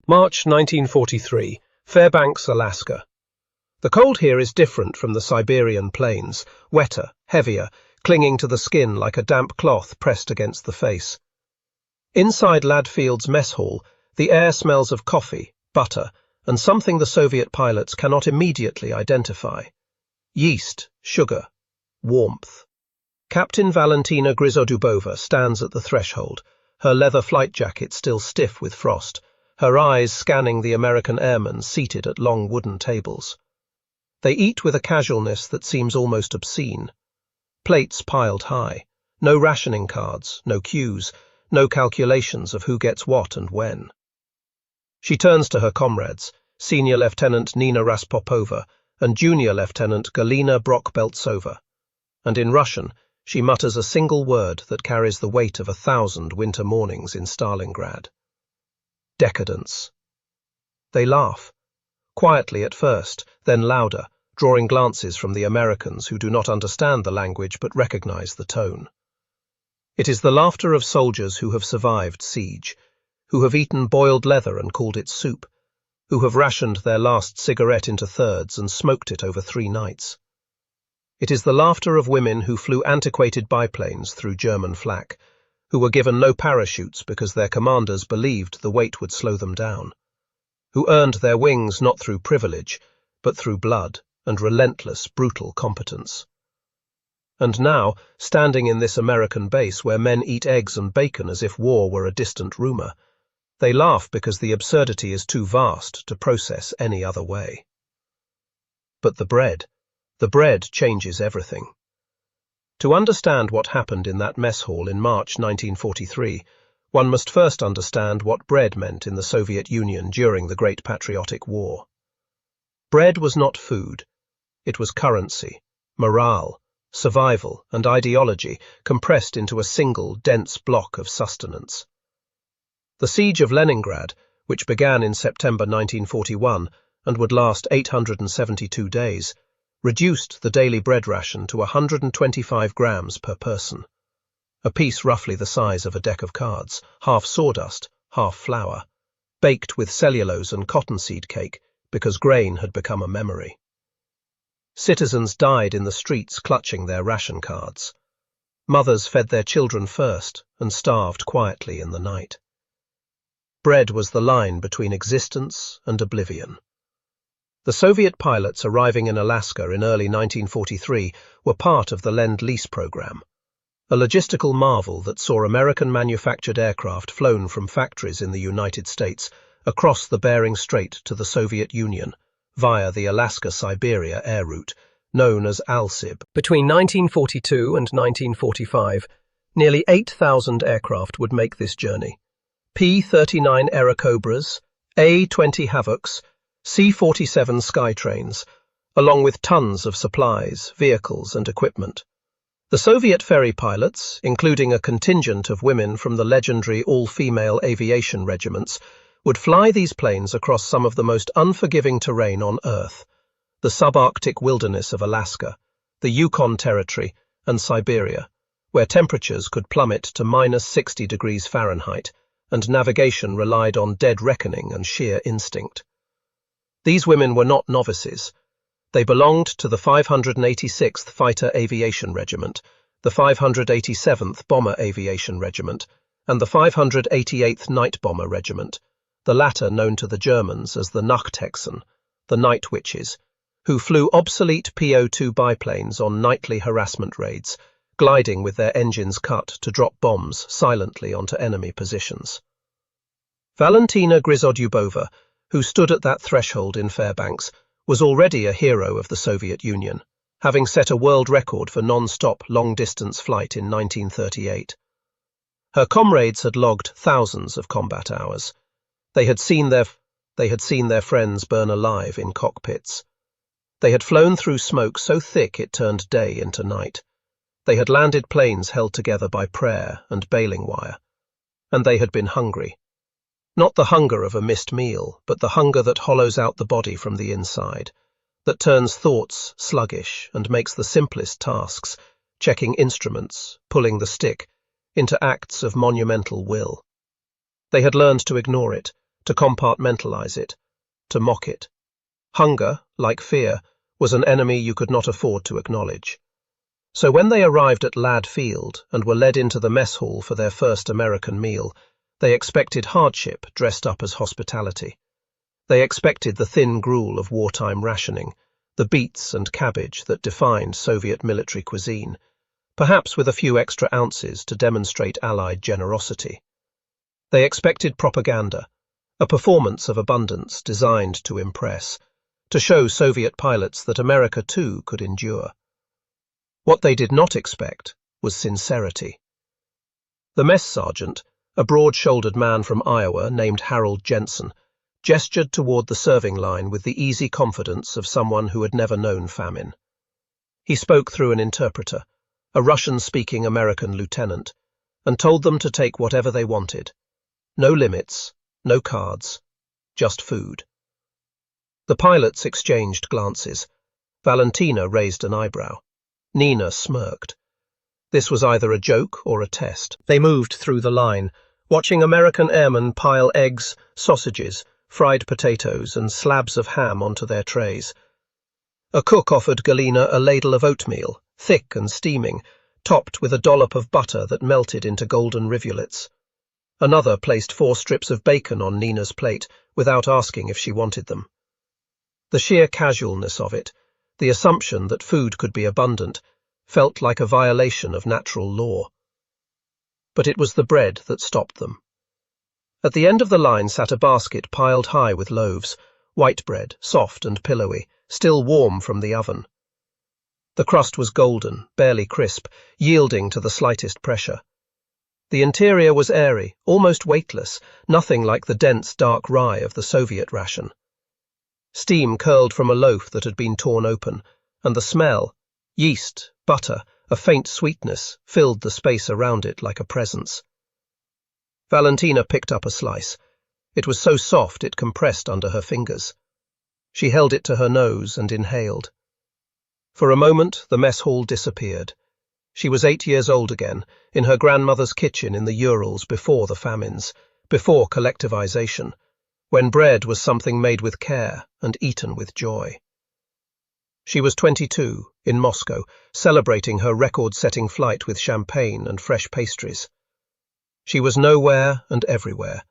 March 1943, Fairbanks, Alaska. The cold here is different from the Siberian plains, wetter, heavier, clinging to the skin like a damp cloth pressed against the face. Inside Ladfield's mess hall, the air smells of coffee, butter, and something the Soviet pilots cannot immediately identify. Yeast, sugar, warmth. Captain Valentina Grizodubova stands at the threshold, her leather flight jacket still stiff with frost, her eyes scanning the American airmen seated at long wooden tables. They eat with a casualness that seems almost obscene. Plates piled high, no rationing cards, no cues, no calculations of who gets what and when. She turns to her comrades, Senior Lieutenant Nina Raspopova and Junior Lieutenant Galina Brok-Beltsova, and in Russian she mutters a single word that carries the weight of 1,000 winter mornings in Stalingrad. Decadence. They laugh, quietly at first, then louder, drawing glances from the Americans who do not understand the language but recognize the tone. It is the laughter of soldiers who have survived siege, who have eaten boiled leather and called it soup, who have rationed their last cigarette into thirds and smoked it over 3 nights. It is the laughter of women who flew antiquated biplanes through German flak, who were given no parachutes because their commanders believed the weight would slow them down, who earned their wings not through privilege, but through blood and relentless, brutal competence. And now, standing in this American base where men eat eggs and bacon as if war were a distant rumor, they laugh because the absurdity is too vast to process any other way. But the bread changes everything. To understand what happened in that mess hall in March 1943, one must first understand what bread meant in the Soviet Union during the Great Patriotic War. Bread was not food. It was currency, morale, survival, and ideology compressed into a single, dense block of sustenance. The siege of Leningrad, which began in September 1941 and would last 872 days, reduced the daily bread ration to 125 grams per person, a piece roughly the size of a deck of cards, half sawdust, half flour, baked with cellulose and cottonseed cake because grain had become a memory. Citizens died in the streets clutching their ration cards. Mothers fed their children first and starved quietly in the night. Bread was the line between existence and oblivion. The Soviet pilots arriving in Alaska in early 1943 were part of the Lend-Lease program, a logistical marvel that saw American-manufactured aircraft flown from factories in the United States across the Bering Strait to the Soviet Union via the Alaska-Siberia air route, known as ALSIB. Between 1942 and 1945, nearly 8,000 aircraft would make this journey. P-39 Airacobras, A-20 Havocs, C-47 Skytrains, along with tons of supplies, vehicles, and equipment. The Soviet ferry pilots, including a contingent of women from the legendary all-female aviation regiments, would fly these planes across some of the most unforgiving terrain on Earth, the subarctic wilderness of Alaska, the Yukon Territory, and Siberia, where temperatures could plummet to -60 degrees Fahrenheit, and navigation relied on dead reckoning and sheer instinct. These women were not novices. They belonged to the 586th Fighter Aviation Regiment, the 587th Bomber Aviation Regiment, and the 588th Night Bomber Regiment, the latter known to the Germans as the Nachthexen, the Night Witches, who flew obsolete PO-2 biplanes on nightly harassment raids, gliding with their engines cut to drop bombs silently onto enemy positions. Valentina Grizodubova, who stood at that threshold in Fairbanks, was already a hero of the Soviet Union, having set a world record for non-stop long-distance flight in 1938. Her comrades had logged thousands of combat hours. They had seen their friends burn alive in cockpits. They had flown through smoke so thick it turned day into night. They had landed planes held together by prayer and baling wire. And they had been hungry. Not the hunger of a missed meal, but the hunger that hollows out the body from the inside, that turns thoughts sluggish and makes the simplest tasks, checking instruments, pulling the stick, into acts of monumental will. They had learned to ignore it, to compartmentalize it, to mock it. Hunger, like fear, was an enemy you could not afford to acknowledge. So when they arrived at Ladd Field and were led into the mess hall for their first American meal, they expected hardship dressed up as hospitality. They expected the thin gruel of wartime rationing, the beets and cabbage that defined Soviet military cuisine, perhaps with a few extra ounces to demonstrate Allied generosity. They expected propaganda, a performance of abundance designed to impress, to show Soviet pilots that America too could endure. What they did not expect was sincerity. The mess sergeant, a broad-shouldered man from Iowa named Harold Jensen, gestured toward the serving line with the easy confidence of someone who had never known famine. He spoke through an interpreter, a Russian-speaking American lieutenant, and told them to take whatever they wanted. No limits, no cards, just food. The pilots exchanged glances. Valentina raised an eyebrow. Nina smirked. This was either a joke or a test. They moved through the line, watching American airmen pile eggs, sausages, fried potatoes, and slabs of ham onto their trays. A cook offered Galina a ladle of oatmeal, thick and steaming, topped with a dollop of butter that melted into golden rivulets. Another placed 4 strips of bacon on Nina's plate without asking if she wanted them. The sheer casualness of it, the assumption that food could be abundant, felt like a violation of natural law. But it was the bread that stopped them. At the end of the line sat a basket piled high with loaves, white bread, soft and pillowy, still warm from the oven. The crust was golden, barely crisp, yielding to the slightest pressure. The interior was airy, almost weightless, nothing like the dense, dark rye of the Soviet ration. Steam curled from a loaf that had been torn open, and the smell, yeast, butter, a faint sweetness, filled the space around it like a presence. Valentina picked up a slice. It was so soft it compressed under her fingers. She held it to her nose and inhaled. For a moment, the mess hall disappeared. She was 8 years old again, in her grandmother's kitchen in the Urals before the famines, before collectivization, when bread was something made with care and eaten with joy. She was 22, in Moscow, celebrating her record-setting flight with champagne and fresh pastries. She was nowhere and everywhere,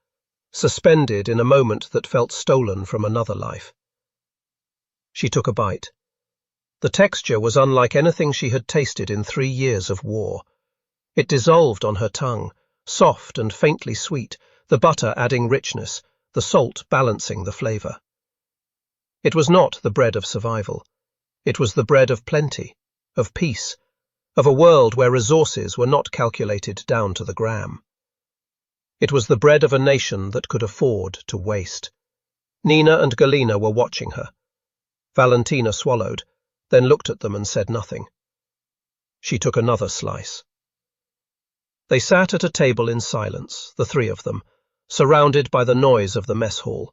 suspended in a moment that felt stolen from another life. She took a bite. The texture was unlike anything she had tasted in 3 years of war. It dissolved on her tongue, soft and faintly sweet, the butter adding richness, the salt balancing the flavor. It was not the bread of survival. It was the bread of plenty, of peace, of a world where resources were not calculated down to the gram. It was the bread of a nation that could afford to waste. Nina and Galina were watching her. Valentina swallowed, then looked at them and said nothing. She took another slice. They sat at a table in silence, the 3 of them, surrounded by the noise of the mess hall,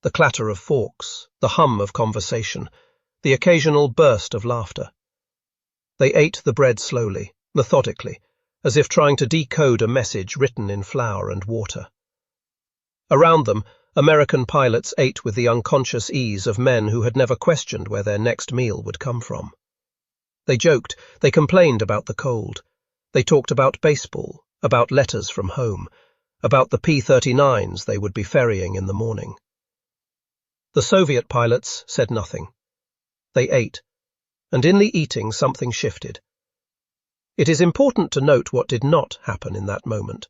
the clatter of forks, the hum of conversation, the occasional burst of laughter. They ate the bread slowly, methodically, as if trying to decode a message written in flour and water. Around them, American pilots ate with the unconscious ease of men who had never questioned where their next meal would come from. They joked, they complained about the cold. They talked about baseball, about letters from home, about the P-39s they would be ferrying in the morning. The Soviet pilots said nothing. They ate, and in the eating something shifted. It is important to note what did not happen in that moment.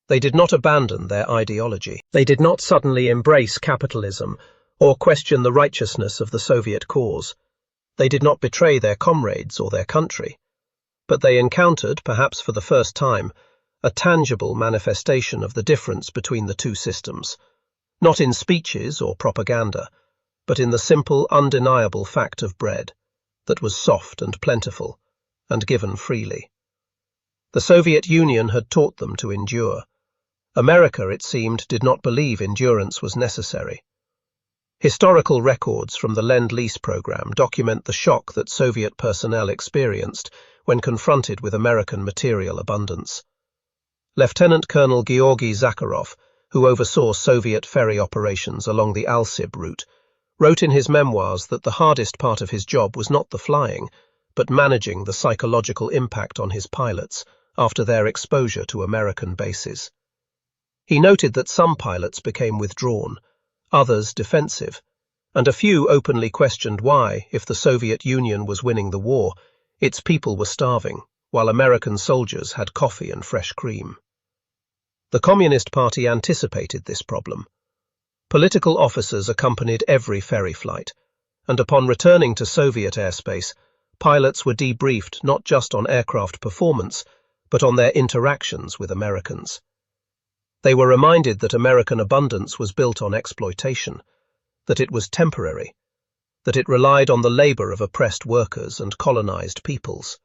They did not abandon their ideology. They did not suddenly embrace capitalism or question the righteousness of the Soviet cause. They did not betray their comrades or their country. But they encountered, perhaps for the first time, a tangible manifestation of the difference between the two systems, not in speeches or propaganda, but in the simple, undeniable fact of bread, that was soft and plentiful, and given freely. The Soviet Union had taught them to endure. America, it seemed, did not believe endurance was necessary. Historical records from the Lend-Lease program document the shock that Soviet personnel experienced when confronted with American material abundance. Lieutenant Colonel Georgy Zakharov, who oversaw Soviet ferry operations along the ALSIB route, wrote in his memoirs that the hardest part of his job was not the flying, but managing the psychological impact on his pilots after their exposure to American bases. He noted that some pilots became withdrawn, others defensive, and a few openly questioned why, if the Soviet Union was winning the war, its people were starving, while American soldiers had coffee and fresh cream. The Communist Party anticipated this problem. Political officers accompanied every ferry flight, and upon returning to Soviet airspace, pilots were debriefed not just on aircraft performance, but on their interactions with Americans. They were reminded that American abundance was built on exploitation, that it was temporary, that it relied on the labor of oppressed workers and colonized peoples.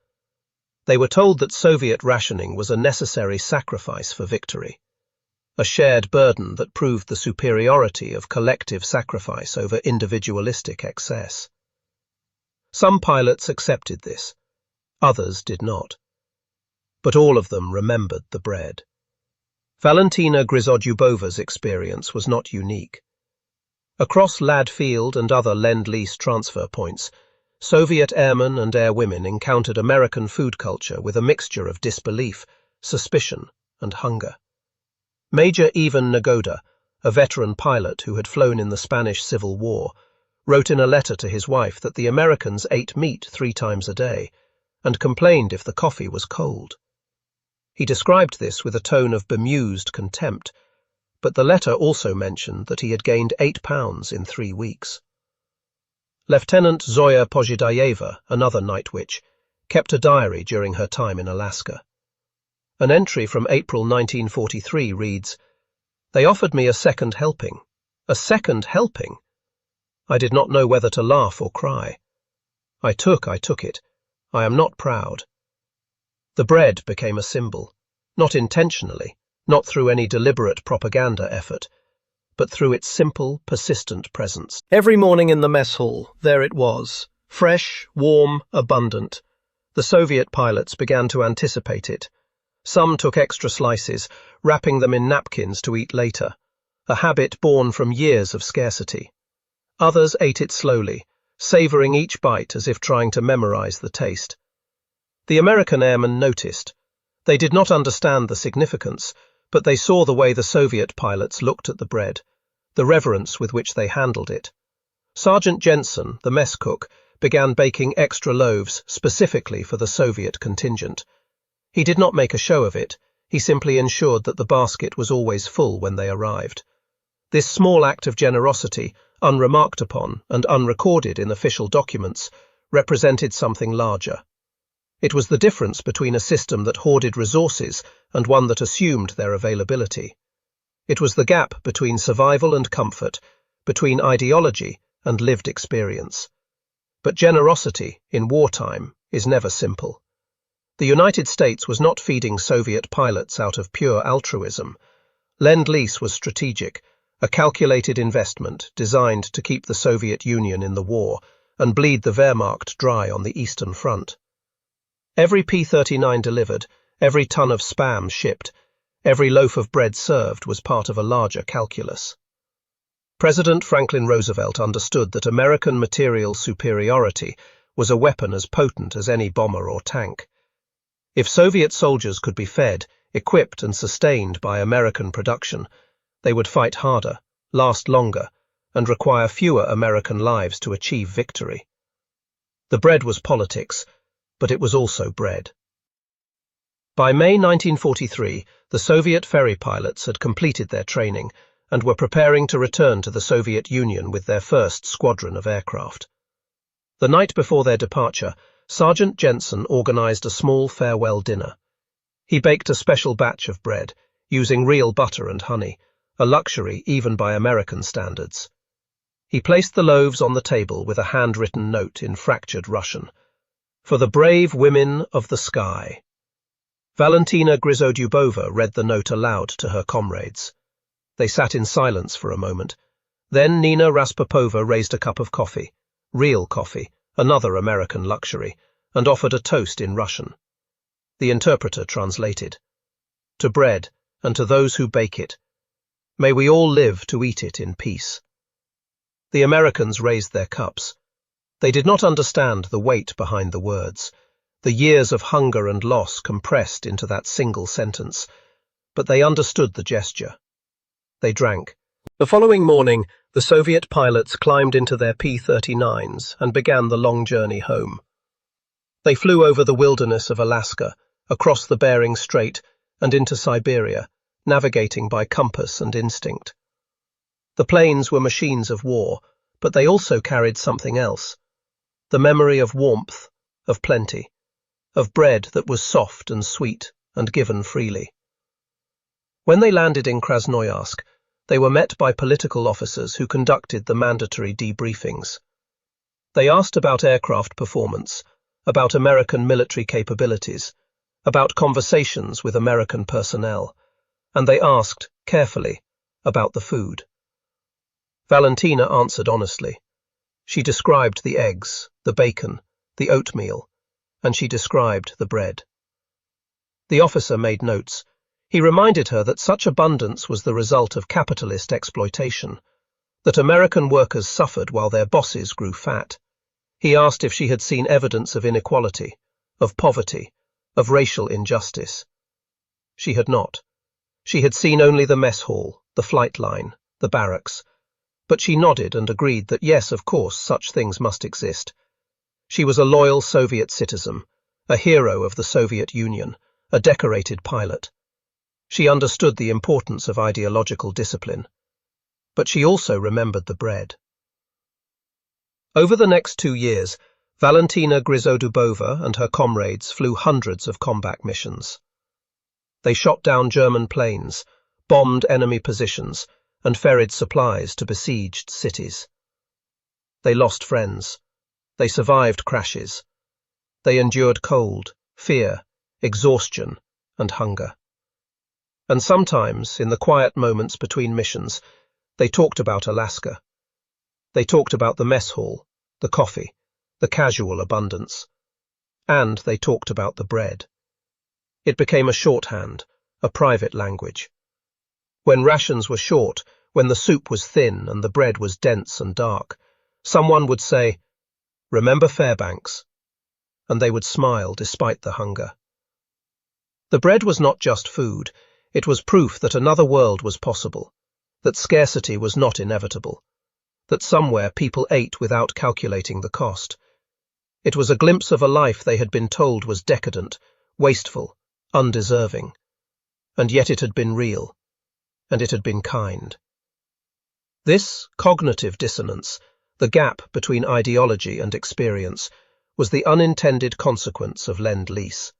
They were told that Soviet rationing was a necessary sacrifice for victory, a shared burden that proved the superiority of collective sacrifice over individualistic excess. Some pilots accepted this, others did not. But all of them remembered the bread. Valentina Grizodubova's experience was not unique. Across Lad Field and other Lend-Lease transfer points, Soviet airmen and airwomen encountered American food culture with a mixture of disbelief, suspicion, and hunger. Major Ivan Nagoda, a veteran pilot who had flown in the Spanish Civil War, wrote in a letter to his wife that the Americans ate meat 3 times a day and complained if the coffee was cold. He described this with a tone of bemused contempt, but the letter also mentioned that he had gained 8 pounds in 3 weeks. Lieutenant Zoya Pozhidayeva, another night witch, kept a diary during her time in Alaska. An entry from April 1943 reads, "They offered me a second helping. A second helping! I did not know whether to laugh or cry. I took it. I am not proud." The bread became a symbol, not intentionally, not through any deliberate propaganda effort, but through its simple, persistent presence. Every morning in the mess hall, there it was, fresh, warm, abundant. The Soviet pilots began to anticipate it. Some took extra slices, wrapping them in napkins to eat later, a habit born from years of scarcity. Others ate it slowly, savoring each bite as if trying to memorize the taste. The American airmen noticed. They did not understand the significance, but they saw the way the Soviet pilots looked at the bread, the reverence with which they handled it. Sergeant Jensen, the mess cook, began baking extra loaves specifically for the Soviet contingent. He did not make a show of it, he simply ensured that the basket was always full when they arrived. This small act of generosity, unremarked upon and unrecorded in official documents, represented something larger. It was the difference between a system that hoarded resources and one that assumed their availability. It was the gap between survival and comfort, between ideology and lived experience. But generosity, in wartime, is never simple. The United States was not feeding Soviet pilots out of pure altruism. Lend-Lease was strategic, a calculated investment designed to keep the Soviet Union in the war and bleed the Wehrmacht dry on the Eastern Front. Every P-39 delivered, every ton of spam shipped, every loaf of bread served was part of a larger calculus. President Franklin Roosevelt understood that American material superiority was a weapon as potent as any bomber or tank. If Soviet soldiers could be fed, equipped and sustained by American production, they would fight harder, last longer, and require fewer American lives to achieve victory. The bread was politics, but it was also bread. By May 1943, the Soviet ferry pilots had completed their training and were preparing to return to the Soviet Union with their first squadron of aircraft. The night before their departure, Sergeant Jensen organized a small farewell dinner. He baked a special batch of bread, using real butter and honey, a luxury even by American standards. He placed the loaves on the table with a handwritten note in fractured Russian. "For the brave women of the sky." Valentina Grizodubova read the note aloud to her comrades. They sat in silence for a moment. Then Nina Raspopova raised a cup of coffee, real coffee, another American luxury, and offered a toast in Russian. The interpreter translated. "To bread, and to those who bake it. May we all live to eat it in peace. The Americans raised their cups. They did not understand the weight behind the words, the years of hunger and loss compressed into that single sentence, but they understood the gesture. They drank. The following morning, the Soviet pilots climbed into their P-39s and began the long journey home. They flew over the wilderness of Alaska, across the Bering Strait, and into Siberia, navigating by compass and instinct. The planes were machines of war, but they also carried something else: the memory of warmth, of plenty, of bread that was soft and sweet and given freely. When they landed in Krasnoyarsk, they were met by political officers who conducted the mandatory debriefings. They asked about aircraft performance, about American military capabilities, about conversations with American personnel, and they asked, carefully, about the food. Valentina answered honestly. She described the eggs, the bacon, the oatmeal, and she described the bread. The officer made notes. He reminded her that such abundance was the result of capitalist exploitation, that American workers suffered while their bosses grew fat. He asked if she had seen evidence of inequality, of poverty, of racial injustice. She had not. She had seen only the mess hall, the flight line, the barracks, but she nodded and agreed that yes, of course, such things must exist. She was a loyal Soviet citizen, a hero of the Soviet Union, a decorated pilot. She understood the importance of ideological discipline, but she also remembered the bread. Over the next 2 years, Valentina Grizodubova and her comrades flew hundreds of combat missions. They shot down German planes, bombed enemy positions, and ferried supplies to besieged cities. They lost friends. They survived crashes. They endured cold, fear, exhaustion, and hunger. And sometimes, in the quiet moments between missions, they talked about Alaska. They talked about the mess hall, the coffee, the casual abundance. And they talked about the bread. It became a shorthand, a private language. When rations were short, when the soup was thin and the bread was dense and dark, someone would say, "Remember Fairbanks?" And they would smile despite the hunger. The bread was not just food. It was proof that another world was possible, that scarcity was not inevitable, that somewhere people ate without calculating the cost. It was a glimpse of a life they had been told was decadent, wasteful, undeserving. And yet it had been real, and it had been kind. This cognitive dissonance, the gap between ideology and experience, was the unintended consequence of Lend-Lease.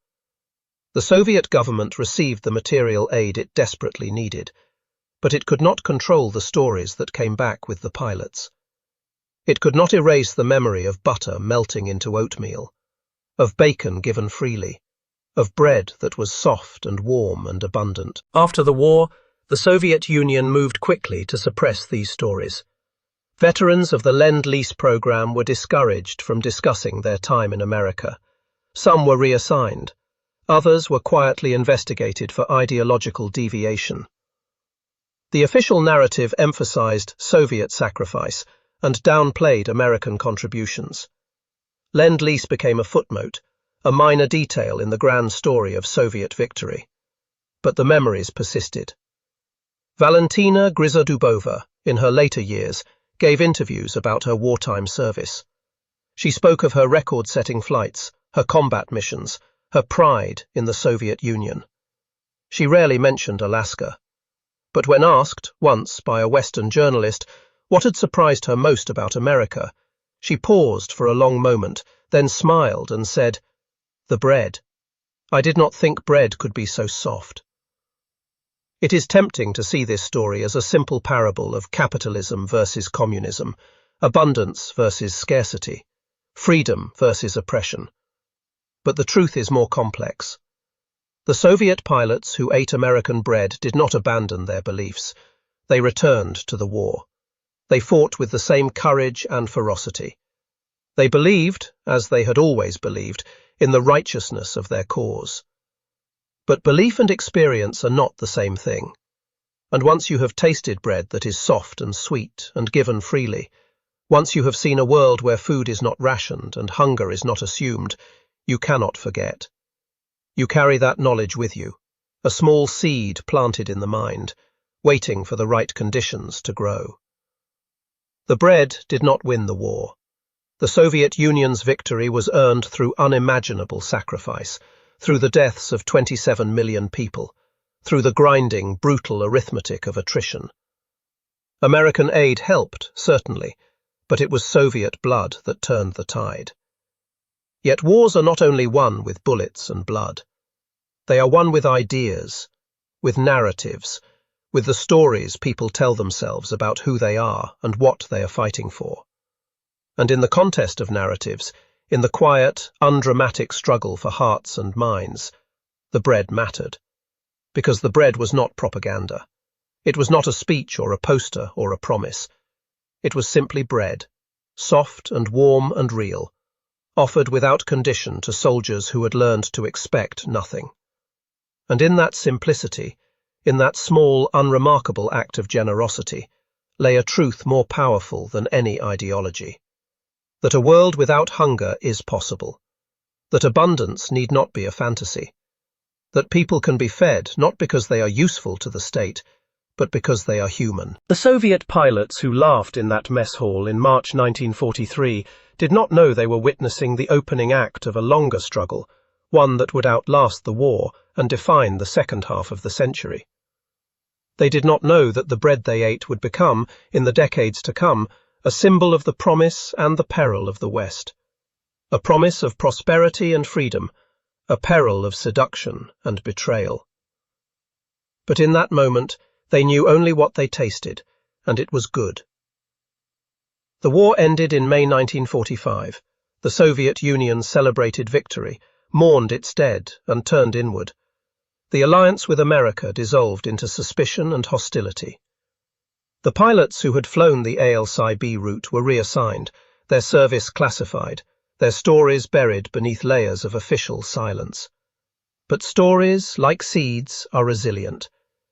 The Soviet government received the material aid it desperately needed, but it could not control the stories that came back with the pilots. It could not erase the memory of butter melting into oatmeal, of bacon given freely, of bread that was soft and warm and abundant. After the war, the Soviet Union moved quickly to suppress these stories. Veterans of the Lend-Lease program were discouraged from discussing their time in America. Some were reassigned. Others were quietly investigated for ideological deviation. The official narrative emphasized Soviet sacrifice and downplayed American contributions. Lend-Lease became a footnote, a minor detail in the grand story of Soviet victory. But the memories persisted. Valentina Grizodubova, in her later years, gave interviews about her wartime service. She spoke of her record-setting flights, her combat missions, her pride in the Soviet Union. She rarely mentioned Alaska. But when asked, once by a Western journalist, what had surprised her most about America, she paused for a long moment, then smiled and said, "The bread. I did not think bread could be so soft." It is tempting to see this story as a simple parable of capitalism versus communism, abundance versus scarcity, freedom versus oppression. But the truth is more complex. The Soviet pilots who ate American bread did not abandon their beliefs. They returned to the war. They fought with the same courage and ferocity. They believed, as they had always believed, in the righteousness of their cause. But belief and experience are not the same thing. And once you have tasted bread that is soft and sweet and given freely, once you have seen a world where food is not rationed and hunger is not assumed, you cannot forget. You carry that knowledge with you, a small seed planted in the mind, waiting for the right conditions to grow. The bread did not win the war. The Soviet Union's victory was earned through unimaginable sacrifice, through the deaths of 27 million people, through the grinding, brutal arithmetic of attrition. American aid helped, certainly, but it was Soviet blood that turned the tide. Yet wars are not only won with bullets and blood. They are won with ideas, with narratives, with the stories people tell themselves about who they are and what they are fighting for. And in the contest of narratives, in the quiet, undramatic struggle for hearts and minds, the bread mattered. Because the bread was not propaganda. It was not a speech or a poster or a promise. It was simply bread, soft and warm and real, offered without condition to soldiers who had learned to expect nothing. And in that simplicity, in that small, unremarkable act of generosity, lay a truth more powerful than any ideology. That a world without hunger is possible. That abundance need not be a fantasy. That people can be fed not because they are useful to the state, but because they are human. The Soviet pilots who laughed in that mess hall in March 1943 did not know they were witnessing the opening act of a longer struggle, one that would outlast the war and define the second half of the century. They did not know that the bread they ate would become, in the decades to come, a symbol of the promise and the peril of the West. A promise of prosperity and freedom, a peril of seduction and betrayal. But in that moment, they knew only what they tasted, and it was good. The war ended in May 1945. The Soviet Union celebrated victory, mourned its dead, and turned inward. The alliance with America dissolved into suspicion and hostility. The pilots who had flown the ALSIB route were reassigned, their service classified, their stories buried beneath layers of official silence. But stories, like seeds, are resilient.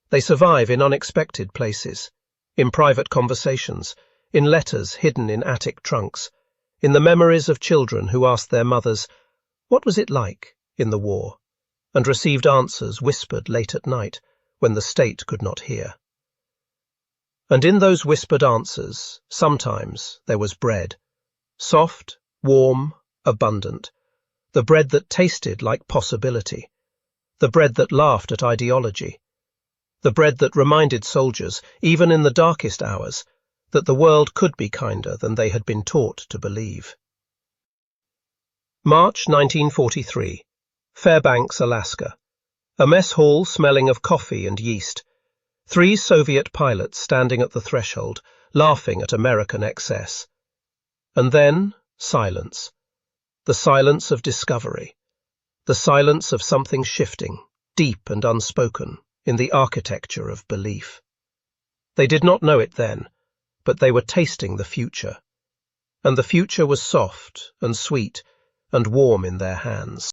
They survive in unexpected places, in private conversations, in letters hidden in attic trunks, in the memories of children who asked their mothers, "What was it like in the war?" and received answers whispered late at night when the state could not hear. And in those whispered answers, sometimes there was bread, soft, warm, abundant, the bread that tasted like possibility, the bread that laughed at ideology, the bread that reminded soldiers, even in the darkest hours, that the world could be kinder than they had been taught to believe. March 1943, Fairbanks, Alaska. A mess hall smelling of coffee and yeast. 3 Soviet pilots standing at the threshold, laughing at American excess. And then, silence. The silence of discovery. The silence of something shifting, deep and unspoken, in the architecture of belief. They did not know it then, but they were tasting the future. And the future was soft and sweet and warm in their hands.